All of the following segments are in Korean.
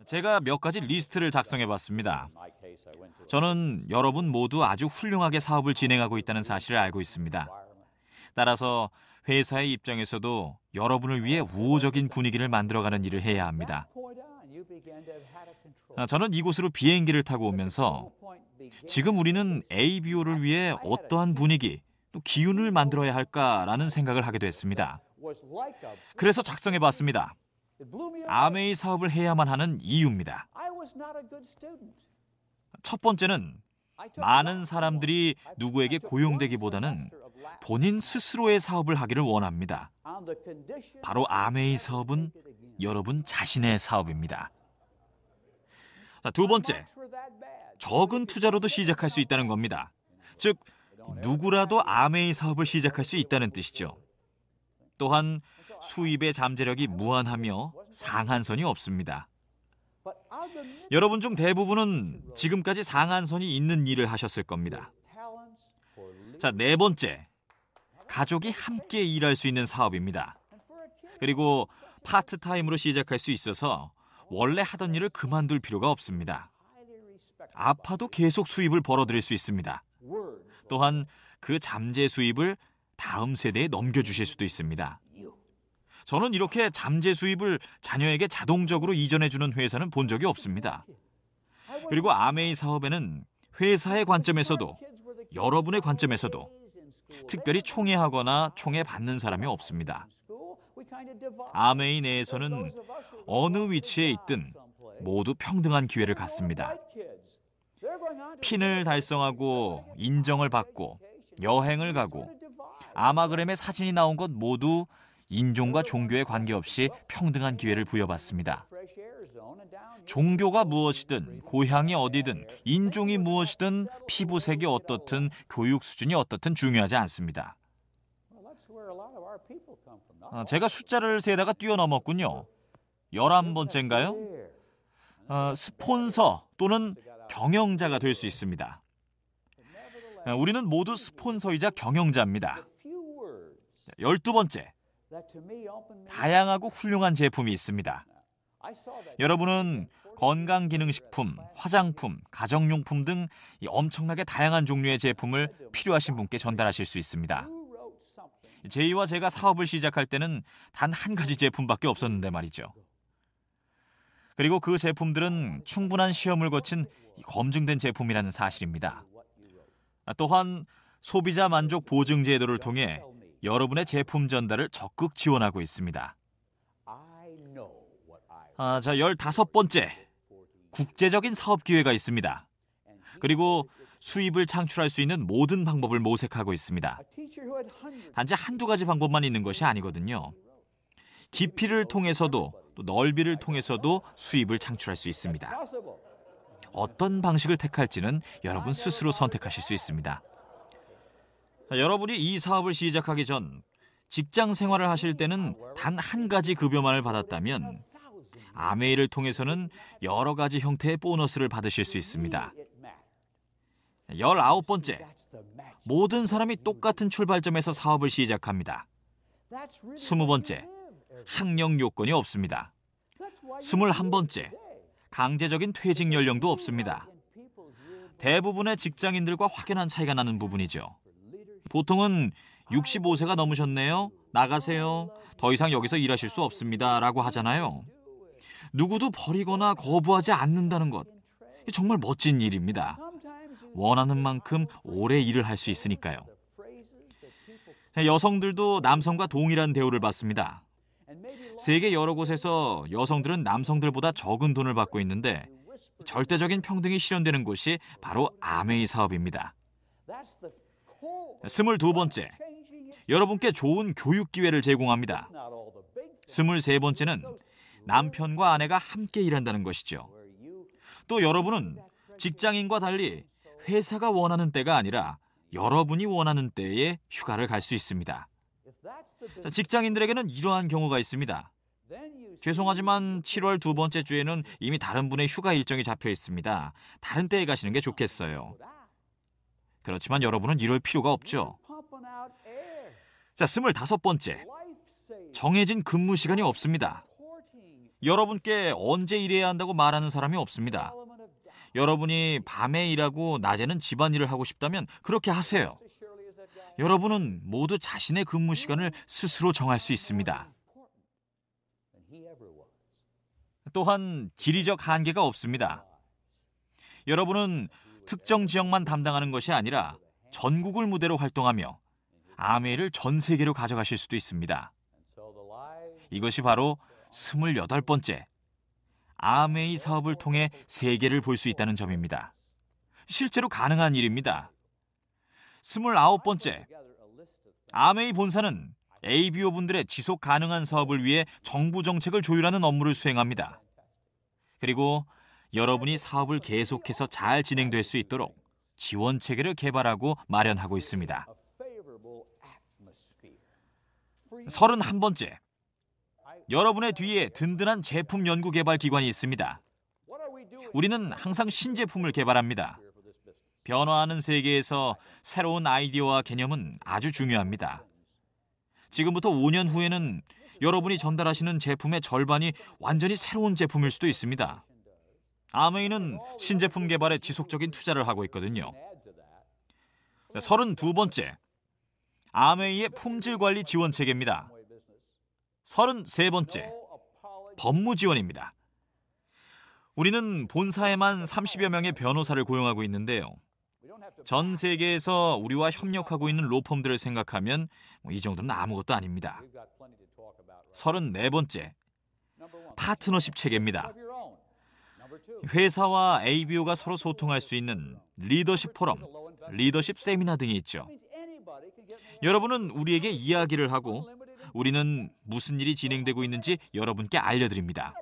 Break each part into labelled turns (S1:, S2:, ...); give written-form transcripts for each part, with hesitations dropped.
S1: 제가 몇 가지 리스트를 작성해 봤습니다. 저는 여러분 모두 아주 훌륭하게 사업을 진행하고 있다는 사실을 알고 있습니다. 따라서 회사의 입장에서도 여러분을 위해 우호적인 분위기를 만들어가는 일을 해야 합니다. 저는 이곳으로 비행기를 타고 오면서 지금 우리는 ABO를 위해 어떠한 분위기, 또 기운을 만들어야 할까라는 생각을 하게 됐습니다. 그래서 작성해 봤습니다. 아메이 사업을 해야만 하는 이유입니다. 첫 번째는 많은 사람들이 누구에게 고용되기보다는 본인 스스로의 사업을 하기를 원합니다. 바로 아메이 사업은 여러분 자신의 사업입니다. 자, 두 번째, 적은 투자로도 시작할 수 있다는 겁니다. 즉, 누구라도 아메이 사업을 시작할 수 있다는 뜻이죠. 또한 수입의 잠재력이 무한하며 상한선이 없습니다. 여러분 중 대부분은 지금까지 상한선이 있는 일을 하셨을 겁니다. 자, 네 번째, 가족이 함께 일할 수 있는 사업입니다. 그리고 파트타임으로 시작할 수 있어서 원래 하던 일을 그만둘 필요가 없습니다. 아파도 계속 수입을 벌어들일 수 있습니다. 또한 그 잠재 수입을 다음 세대에 넘겨주실 수도 있습니다. 저는 이렇게 잠재 수입을 자녀에게 자동적으로 이전해주는 회사는 본 적이 없습니다. 그리고 아메이 사업에는 회사의 관점에서도 여러분의 관점에서도 특별히 총애하거나 총애받는 사람이 없습니다. 아메이 내에서는 어느 위치에 있든 모두 평등한 기회를 갖습니다. 핀을 달성하고 인정을 받고 여행을 가고 아마그램에 사진이 나온 것 모두 인종과 종교에 관계없이 평등한 기회를 부여받습니다. 종교가 무엇이든 고향이 어디든 인종이 무엇이든 피부색이 어떻든 교육 수준이 어떻든 중요하지 않습니다. 제가 숫자를 세다가 뛰어넘었군요. 11번째인가요? 스폰서 또는 경영자가 될 수 있습니다. 우리는 모두 스폰서이자 경영자입니다. 12번째, 다양하고 훌륭한 제품이 있습니다. 여러분은 건강기능식품, 화장품, 가정용품 등 엄청나게 다양한 종류의 제품을 필요하신 분께 전달하실 수 있습니다. 제이와 제가 사업을 시작할 때는 단 한 가지 제품밖에 없었는데 말이죠. 그리고 그 제품들은 충분한 시험을 거친 검증된 제품이라는 사실입니다. 또한 소비자 만족 보증 제도를 통해 여러분의 제품 전달을 적극 지원하고 있습니다. 자, 15번째, 국제적인 사업 기회가 있습니다. 그리고 수입을 창출할 수 있는 모든 방법을 모색하고 있습니다. 단지 한두 가지 방법만 있는 것이 아니거든요. 깊이를 통해서도 또 넓이를 통해서도 수입을 창출할 수 있습니다. 어떤 방식을 택할지는 여러분 스스로 선택하실 수 있습니다. 자, 여러분이 이 사업을 시작하기 전 직장 생활을 하실 때는 단 한 가지 급여만을 받았다면 아메이를 통해서는 여러 가지 형태의 보너스를 받으실 수 있습니다. 19번째, 모든 사람이 똑같은 출발점에서 사업을 시작합니다. 20번째, 학력 요건이 없습니다. 21번째, 강제적인 퇴직 연령도 없습니다. 대부분의 직장인들과 확연한 차이가 나는 부분이죠. 보통은 65세가 넘으셨네요. 나가세요. 더 이상 여기서 일하실 수 없습니다. 라고 하잖아요. 누구도 버리거나 거부하지 않는다는 것. 정말 멋진 일입니다. 원하는 만큼 오래 일을 할 수 있으니까요. 여성들도 남성과 동일한 대우를 받습니다. 세계 여러 곳에서 여성들은 남성들보다 적은 돈을 받고 있는데 절대적인 평등이 실현되는 곳이 바로 아메이 사업입니다. 22번째, 여러분께 좋은 교육 기회를 제공합니다. 23번째는 남편과 아내가 함께 일한다는 것이죠. 또 여러분은 직장인과 달리 회사가 원하는 때가 아니라 여러분이 원하는 때에 휴가를 갈 수 있습니다. 자, 직장인들에게는 이러한 경우가 있습니다. 죄송하지만 7월 두 번째 주에는 이미 다른 분의 휴가 일정이 잡혀 있습니다. 다른 때에 가시는 게 좋겠어요. 그렇지만 여러분은 이럴 필요가 없죠. 자, 25번째, 정해진 근무 시간이 없습니다. 여러분께 언제 일해야 한다고 말하는 사람이 없습니다. 여러분이 밤에 일하고 낮에는 집안일을 하고 싶다면 그렇게 하세요. 여러분은 모두 자신의 근무 시간을 스스로 정할 수 있습니다. 또한 지리적 한계가 없습니다. 여러분은 특정 지역만 담당하는 것이 아니라 전국을 무대로 활동하며 아메이를 전 세계로 가져가실 수도 있습니다. 이것이 바로 28번째 아메이 사업을 통해 세계를 볼 수 있다는 점입니다. 실제로 가능한 일입니다. 29번째, 아메이 본사는 ABO 분들의 지속 가능한 사업을 위해 정부 정책을 조율하는 업무를 수행합니다. 그리고 여러분이 사업을 계속해서 잘 진행될 수 있도록 지원 체계를 개발하고 마련하고 있습니다. 31번째, 여러분의 뒤에 든든한 제품 연구 개발 기관이 있습니다. 우리는 항상 신제품을 개발합니다. 변화하는 세계에서 새로운 아이디어와 개념은 아주 중요합니다. 지금부터 5년 후에는 여러분이 전달하시는 제품의 절반이 완전히 새로운 제품일 수도 있습니다. 아메이는 신제품 개발에 지속적인 투자를 하고 있거든요. 32번째, 아메이의 품질 관리 지원 체계입니다. 33번째, 법무 지원입니다. 우리는 본사에만 30여 명의 변호사를 고용하고 있는데요. 전 세계에서 우리와 협력하고 있는 로펌들을 생각하면 이 정도는 아무것도 아닙니다. 34번째, 파트너십 체계입니다. 회사와 ABO가 서로 소통할 수 있는 리더십 포럼, 리더십 세미나 등이 있죠. 여러분은 우리에게 이야기를 하고 우리는 무슨 일이 진행되고 있는지 여러분께 알려드립니다.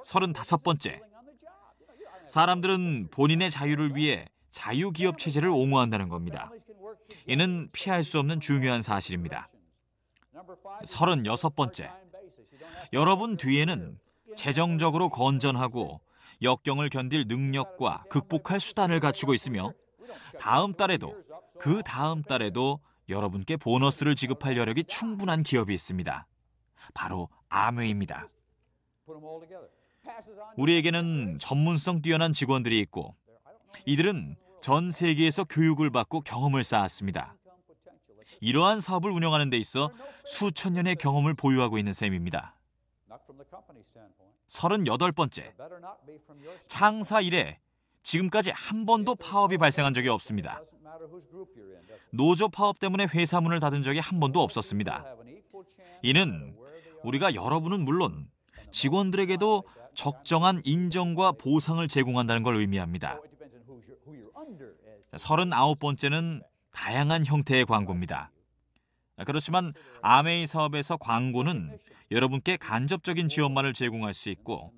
S1: 35번째, 사람들은 본인의 자유를 위해 자유기업 체제를 옹호한다는 겁니다. 이는 피할 수 없는 중요한 사실입니다. 36번째, 여러분 뒤에는 재정적으로 건전하고 역경을 견딜 능력과 극복할 수단을 갖추고 있으며 다음 달에도 그 다음 달에도 여러분께 보너스를 지급할 여력이 충분한 기업이 있습니다. 바로 아메이입니다. 우리에게는 전문성 뛰어난 직원들이 있고 이들은 전 세계에서 교육을 받고 경험을 쌓았습니다. 이러한 사업을 운영하는 데 있어 수천 년의 경험을 보유하고 있는 셈입니다. 38번째, 창사 이래 지금까지 한 번도 파업이 발생한 적이 없습니다. 노조 파업 때문에 회사 문을 닫은 적이 한 번도 없었습니다. 이는 우리가 여러분은 물론 직원들에게도 적정한 인정과 보상을 제공한다는 걸 의미합니다. 39번째는 다양한 형태의 광고입니다. 그렇지만 아메이 사업에서 광고는 여러분께 간접적인 지원만을 제공할 수 있고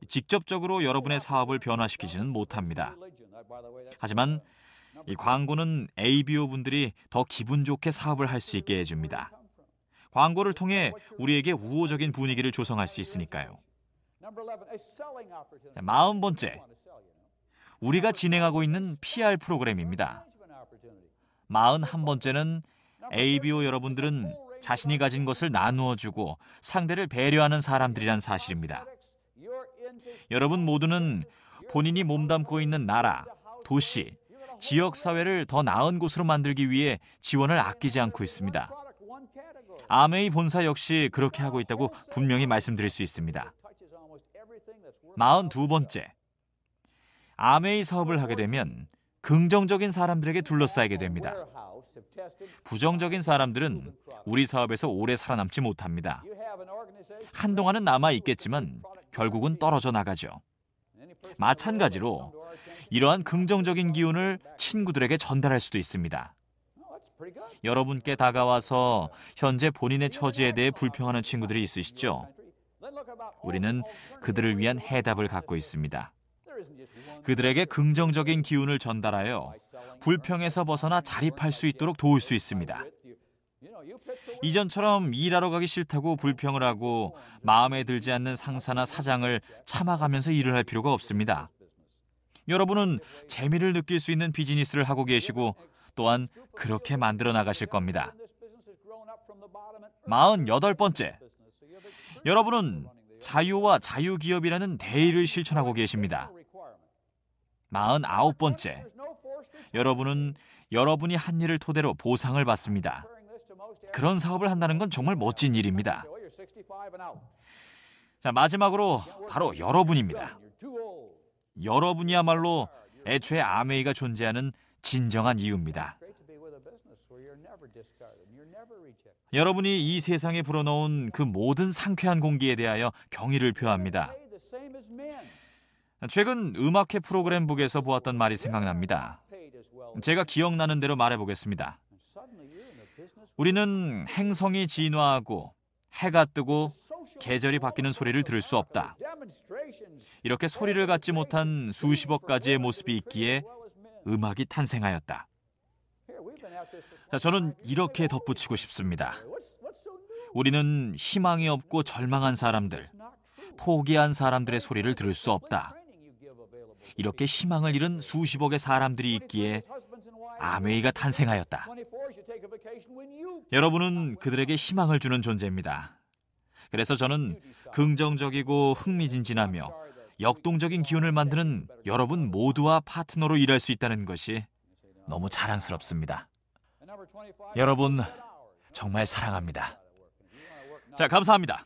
S1: 직접적으로 여러분의 사업을 변화시키지는 못합니다. 하지만 이 광고는 ABO 분들이 더 기분 좋게 사업을 할 수 있게 해줍니다. 광고를 통해 우리에게 우호적인 분위기를 조성할 수 있으니까요. 40번째, 우리가 진행하고 있는 PR 프로그램입니다. 41번째는 ABO 여러분들은 자신이 가진 것을 나누어주고 상대를 배려하는 사람들이란 사실입니다. 여러분 모두는 본인이 몸담고 있는 나라, 도시, 지역사회를 더 나은 곳으로 만들기 위해 지원을 아끼지 않고 있습니다. 아메이 본사 역시 그렇게 하고 있다고 분명히 말씀드릴 수 있습니다. 42번째, 아메이 사업을 하게 되면 긍정적인 사람들에게 둘러싸이게 됩니다. 부정적인 사람들은 우리 사업에서 오래 살아남지 못합니다. 한동안은 남아있겠지만 결국은 떨어져 나가죠. 마찬가지로 이러한 긍정적인 기운을 친구들에게 전달할 수도 있습니다. 여러분께 다가와서 현재 본인의 처지에 대해 불평하는 친구들이 있으시죠? 우리는 그들을 위한 해답을 갖고 있습니다. 그들에게 긍정적인 기운을 전달하여 불평에서 벗어나 자립할 수 있도록 도울 수 있습니다. 이전처럼 일하러 가기 싫다고 불평을 하고 마음에 들지 않는 상사나 사장을 참아가면서 일을 할 필요가 없습니다. 여러분은 재미를 느낄 수 있는 비즈니스를 하고 계시고 또한 그렇게 만들어 나가실 겁니다. 48번째, 여러분은 자유와 자유기업이라는 대의를 실천하고 계십니다. 49번째, 여러분은 여러분이 한 일을 토대로 보상을 받습니다. 그런 사업을 한다는 건 정말 멋진 일입니다. 자, 마지막으로 바로 여러분입니다. 여러분이야말로 애초에 아메이가 존재하는 진정한 이유입니다. 여러분이 이 세상에 불어넣은 그 모든 상쾌한 공기에 대하여 경의를 표합니다. 최근 음악회 프로그램북에서 보았던 말이 생각납니다. 제가 기억나는 대로 말해보겠습니다. 우리는 행성이 진화하고 해가 뜨고 계절이 바뀌는 소리를 들을 수 없다. 이렇게 소리를 갖지 못한 수십억 가지의 모습이 있기에 음악이 탄생하였다. 자, 저는 이렇게 덧붙이고 싶습니다. 우리는 희망이 없고 절망한 사람들, 포기한 사람들의 소리를 들을 수 없다. 이렇게 희망을 잃은 수십억의 사람들이 있기에 아메이가 탄생하였다. 여러분은 그들에게 희망을 주는 존재입니다. 그래서 저는 긍정적이고 흥미진진하며 역동적인 기운을 만드는 여러분 모두와 파트너로 일할 수 있다는 것이 너무 자랑스럽습니다. 여러분 정말 사랑합니다. 자, 감사합니다.